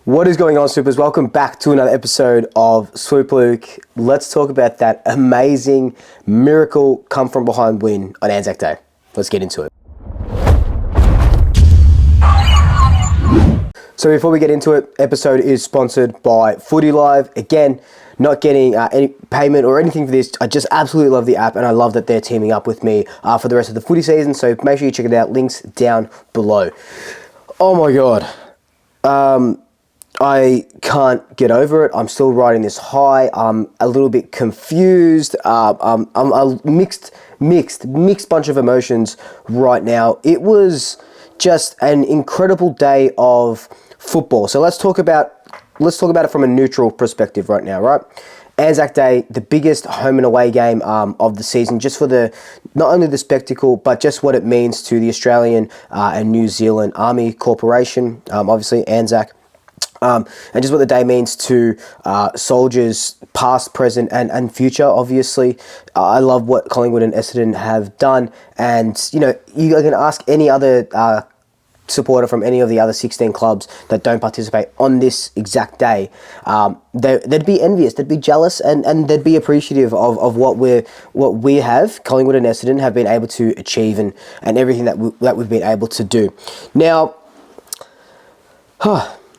What is going on, Swoopers? Welcome back to another episode of Swoop Luke. Let's talk about that amazing miracle come from behind win on Anzac Day. Let's get into it. So before we get into it, episode is sponsored by Footy Live. Again, not getting any payment or anything for this. I just absolutely love the app, and I love that they're teaming up with me for the rest of the footy season. So make sure you check it out. Links down below. Oh my God. I can't get over it. I'm still riding this high. I'm a little bit confused. I'm a mixed bunch of emotions right now. It was just an incredible day of football. So let's talk about it from a neutral perspective right now, right? Anzac Day, the biggest home and away game of the season, just for not only the spectacle, but just what it means to the Australian and New Zealand Army Corporation, obviously Anzac. And just what the day means to soldiers past, present, and future, obviously. I love what Collingwood and Essendon have done. And, you know, you can ask any other supporter from any of the other 16 clubs that don't participate on this exact day. They'd be envious, they'd be jealous, and they'd be appreciative of what we have, Collingwood and Essendon, have been able to achieve and everything that we've been able to do. Now,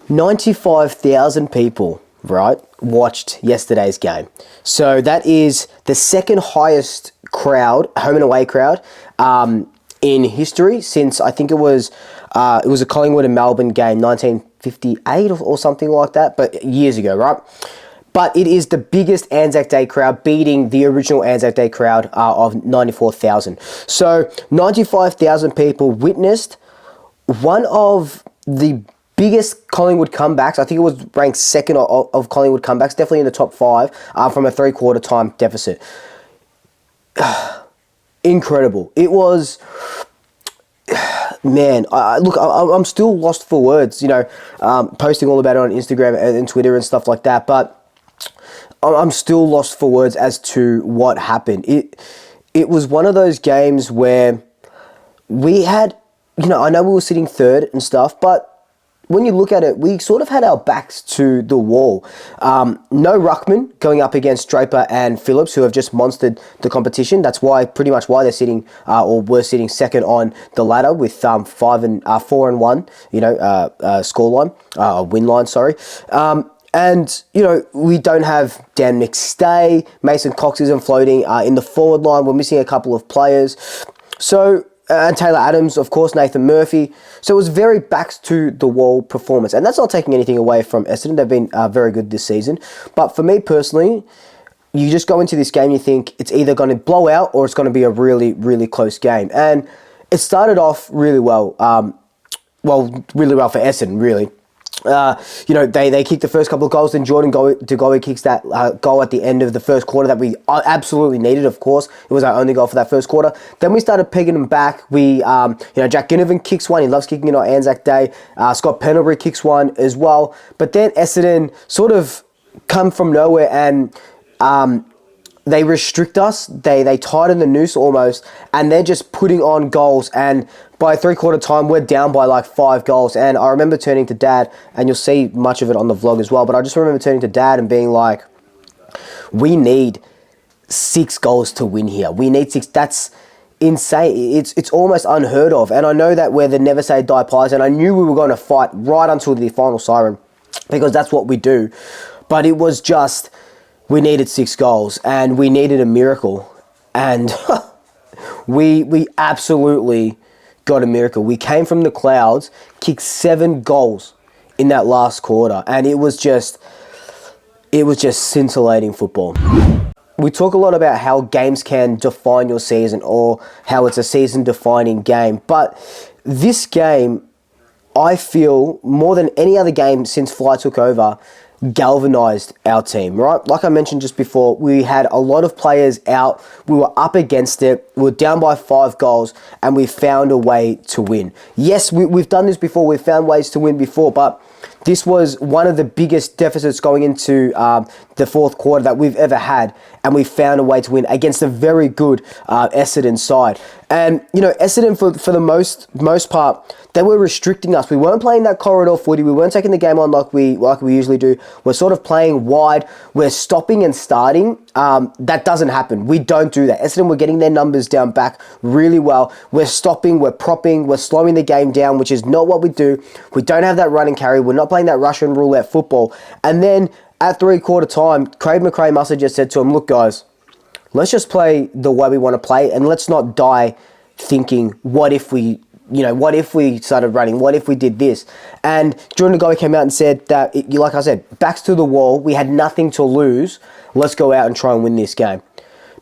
95,000 people, right, watched yesterday's game. So that is the second highest crowd, home and away crowd, in history since I think it was a Collingwood and Melbourne game, 1958 or something like that, but years ago, right? But it is the biggest Anzac Day crowd, beating the original Anzac Day crowd of 94,000. So 95,000 people witnessed one of the biggest Collingwood comebacks. I think it was ranked second of Collingwood comebacks, definitely in the top five, from a three-quarter time deficit. Incredible. It was, man, look, I'm still lost for words, you know, posting all about it on Instagram and Twitter and stuff like that, but I'm still lost for words as to what happened. It was one of those games where we had, you know, I know we were sitting third and stuff, but when you look at it, we sort of had our backs to the wall. No ruckman going up against Draper and Phillips, who have just monstered the competition. That's pretty much why they're sitting, or were sitting second on the ladder with 4 and 1, you know, win line, sorry. And, you know, we don't have Dan McStay. Mason Cox isn't floating in the forward line. We're missing a couple of players. So, and Taylor Adams, of course, Nathan Murphy. So it was very backs to the wall performance. And that's not taking anything away from Essendon. They've been very good this season. But for me personally, you just go into this game, you think it's either going to blow out or it's going to be a really, really close game. And it started off really well. Really well for Essendon, really. You know, they kicked the first couple of goals, then Jordan DeGoey kicks that goal at the end of the first quarter that we absolutely needed, of course. It was our only goal for that first quarter. Then we started pegging them back. We, you know, Jack Ginnivan kicks one. He loves kicking it on Anzac Day. Scott Pendlebury kicks one as well. But then Essendon sort of come from nowhere and they restrict us. They tighten the noose almost, and they're just putting on goals. And by three-quarter time, we're down by like 5 goals. And I remember turning to Dad, and you'll see much of it on the vlog as well, but I just remember turning to Dad and being like, we need 6 goals to win here. We need 6. That's insane. It's almost unheard of. And I know that we're the never say die pies, and I knew we were going to fight right until the final siren, because that's what we do. But it was just, we needed 6 goals, and we needed a miracle. And we absolutely got a miracle. We came from the clouds, kicked 7 goals in that last quarter, and it was just scintillating football. We talk a lot about how games can define your season, or how it's a season-defining game, but this game, I feel, more than any other game since Fly took over, galvanized our team, right? Like I mentioned just before, we had a lot of players out. We were up against it. We were down by 5 goals, and we found a way to win. Yes, we've done this before. We've found ways to win before, but this was one of the biggest deficits going into the fourth quarter that we've ever had, and we found a way to win against a very good Essendon side. And, you know, Essendon, for the most part, they were restricting us. We weren't playing that corridor footy. We weren't taking the game on like we usually do. We're sort of playing wide. We're stopping and starting. That doesn't happen. We don't do that. Essendon were getting their numbers down back really well. We're stopping, we're propping, we're slowing the game down, which is not what we do. We don't have that run and carry. We're not playing that Russian roulette football. And then at three-quarter time, Craig McRae must have just said to him, look, guys, let's just play the way we want to play, and let's not die thinking, what if we started running? What if we did this? And Jordan Goey came out and said that, like I said, backs to the wall. We had nothing to lose. Let's go out and try and win this game.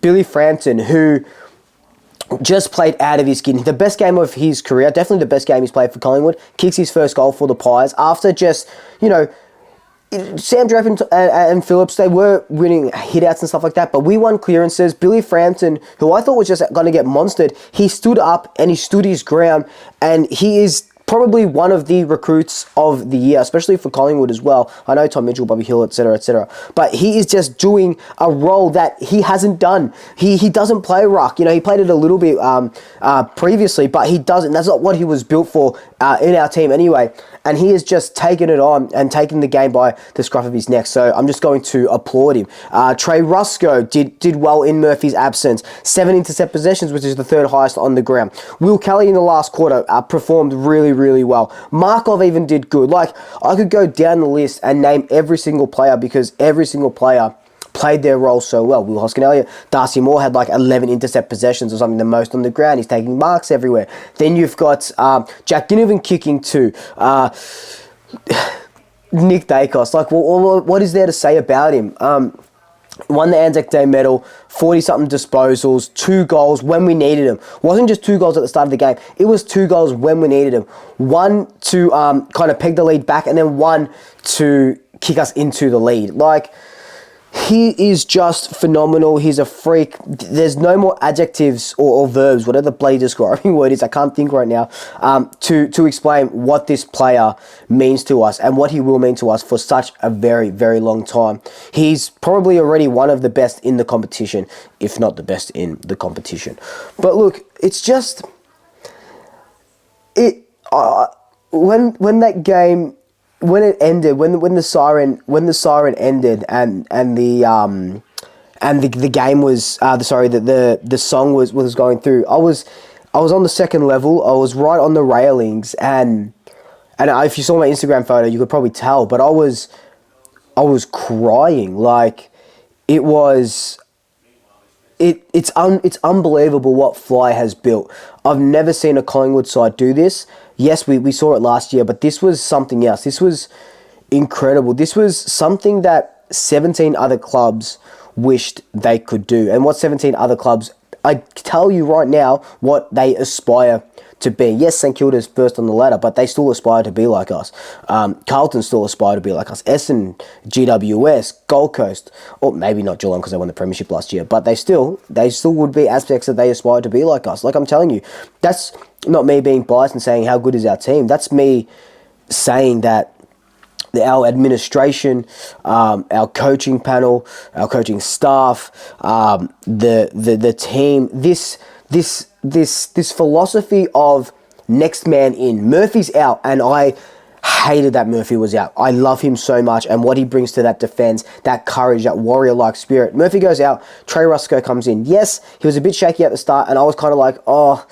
Billy Frampton, who just played out of his skin. The best game of his career, definitely the best game he's played for Collingwood, kicks his first goal for the Pies after just, you know, Sam Draper and Phillips, they were winning hit-outs and stuff like that, but we won clearances. Billy Frampton, who I thought was just going to get monstered, he stood up and he stood his ground, and he is probably one of the recruits of the year, especially for Collingwood as well. I know Tom Mitchell, Bobby Hill, etc., but he is just doing a role that he hasn't done. He doesn't play ruck. You know, he played it a little bit previously, but he doesn't. That's not what he was built for in our team anyway. And he has just taken it on and taken the game by the scruff of his neck. So I'm just going to applaud him. Trey Rusco did well in Murphy's absence. 7 intercept possessions, which is the third highest on the ground. Will Kelly in the last quarter performed really, really well. Markov even did good. Like, I could go down the list and name every single player, because every single player played their role so well. Will Hoskin-Elliott, Darcy Moore had like 11 intercept possessions or something, the most on the ground. He's taking marks everywhere. Then you've got Jack Ginnivan kicking too. Nick Dacos, like, what is there to say about him? Won the Anzac Day medal, 40-something disposals, 2 goals when we needed him. Wasn't just 2 goals at the start of the game. It was 2 goals when we needed him. 1 to kind of peg the lead back, and then 1 to kick us into the lead. Like, he is just phenomenal. He's a freak. There's no more adjectives or verbs, whatever the bloody describing word is, I can't think right now, to explain what this player means to us and what he will mean to us for such a very, very long time. He's probably already one of the best in the competition, if not the best in the competition. But look, it's just... when that game... When it ended, when the siren ended, and the game was the song was going through, I was on the second level. I was right on the railings, and if you saw my Instagram photo, you could probably tell, but I was crying. Like, it's unbelievable what Fly has built. I've never seen a Collingwood side do this. Yes, we saw it last year, but this was something else. This was incredible. This was something that 17 other clubs wished they could do. And what 17 other clubs, I tell you right now, what they aspire to be. Yes, St Kilda's first on the ladder, but they still aspire to be like us. Carlton still aspire to be like us. Essendon, GWS, Gold Coast, or maybe not Geelong because they won the premiership last year, but they still would be aspects that they aspire to be like us. Like, I'm telling you, that's not me being biased and saying how good is our team. That's me saying that our administration, our coaching panel, our coaching staff, the team, this philosophy of next man in. Murphy's out, and I hated that Murphy was out. I love him so much, and what he brings to that defense, that courage, that warrior-like spirit. Murphy goes out, Trey Rusco comes in. Yes, he was a bit shaky at the start, and I was kind of like, oh,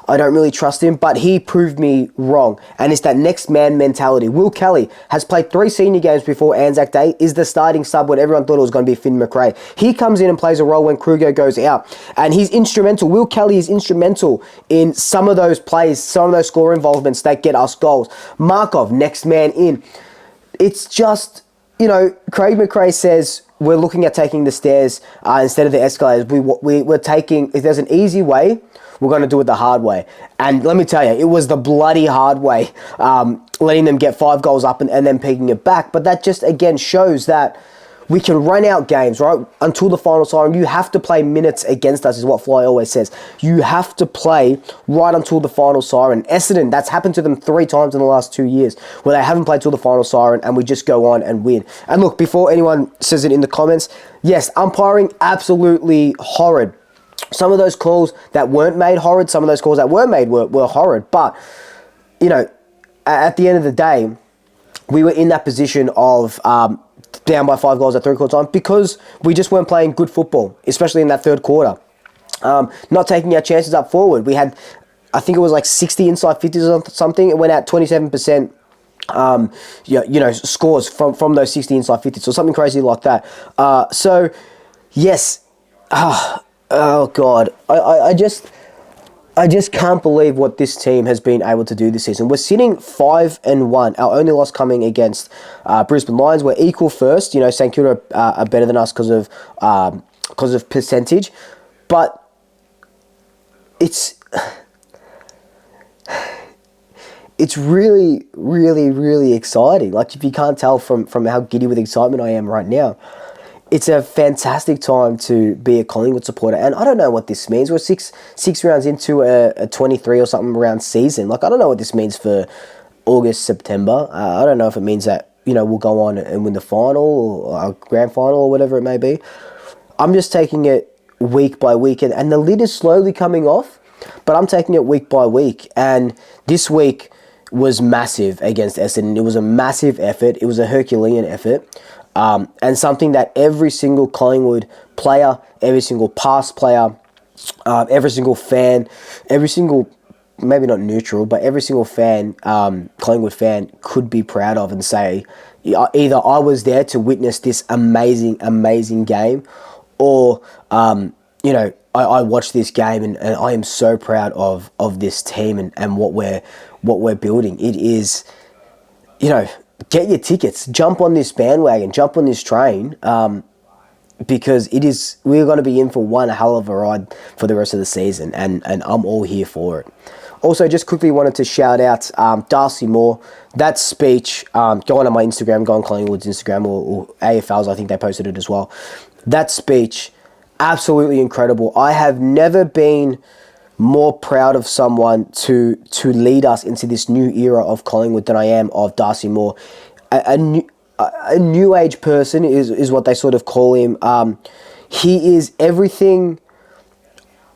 I don't really trust him, but he proved me wrong, and it's that next man mentality. Will Kelly has played 3 senior games before Anzac Day, is the starting sub when everyone thought it was going to be Finn McRae. He comes in and plays a role when Kruger goes out, and he's instrumental. Will Kelly is instrumental in some of those plays, some of those score involvements that get us goals. Markov, next man in. It's just, you know, Craig McRae says we're looking at taking the stairs instead of the escalators. We're taking, if there's an easy way, we're going to do it the hard way. And let me tell you, it was the bloody hard way, letting them get 5 goals up and then picking it back. But that just, again, shows that we can run out games, right? Until the final siren, you have to play minutes against us, is what Fly always says. You have to play right until the final siren. Essendon, that's happened to them 3 times in the last 2 years, where they haven't played till the final siren, and we just go on and win. And look, before anyone says it in the comments, yes, umpiring, absolutely horrid. Some of those calls that weren't made horrid, some of those calls that were made were horrid. But, you know, at the end of the day, we were in that position of down by 5 goals at 3/4 time because we just weren't playing good football, especially in that third quarter. Not taking our chances up forward. We had, I think it was like 60 inside 50s or something. It went out 27%. Scores from those 60 inside 50s, so something crazy like that. So, yes. Oh God, I just can't believe what this team has been able to do this season. We're sitting 5-1. Our only loss coming against Brisbane Lions. We're equal first. You know, St Kilda are better than us because of percentage, but it's really, really, really exciting. Like, if you can't tell from how giddy with excitement I am right now. It's a fantastic time to be a Collingwood supporter, and I don't know what this means. We're six rounds into a 23 or something round season. Like, I don't know what this means for August, September. I don't know if it means that, you know, we'll go on and win the final or our grand final or whatever it may be. I'm just taking it week by week, and the lid is slowly coming off, but I'm taking it week by week. And this week was massive against Essendon. It was a massive effort. It was a Herculean effort. And something that every single Collingwood player, every single past player, every single fan, every single, maybe not neutral, but every single fan, Collingwood fan, could be proud of and say, either I was there to witness this amazing, amazing game, or, I watched this game and I am so proud of this team and what we're building. It is, get your tickets, jump on this bandwagon, jump on this train, because we're going to be in for one hell of a ride for the rest of the season, and I'm all here for it. Also, just quickly wanted to shout out Darcy Moore. That speech, go on my Instagram, go on Collingwood's Instagram, or AFL's, I think they posted it as well. That speech, absolutely incredible. I have never been more proud of someone to lead us into this new era of Collingwood than I am of Darcy Moore. A new age person is what they sort of call him. He is everything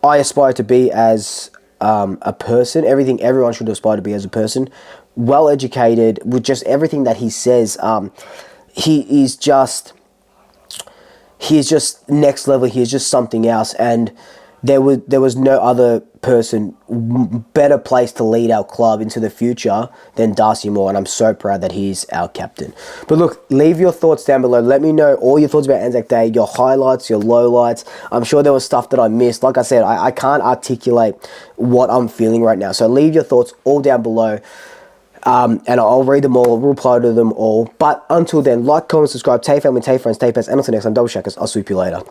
I aspire to be as a person, everything everyone should aspire to be as a person. Well educated, with just everything that he says. He is just next level. He is just something else, and there was no other person better placed to lead our club into the future than Darcy Moore, and I'm so proud that he's our captain. But look, leave your thoughts down below. Let me know all your thoughts about Anzac Day, your highlights, your lowlights. I'm sure there was stuff that I missed. Like I said, I can't articulate what I'm feeling right now. So leave your thoughts all down below, and I'll read them all, reply to them all. But until then, like, comment, subscribe, Tay family, Tay friends, Tay pets, and until next time, double checkers. I'll swoop you later.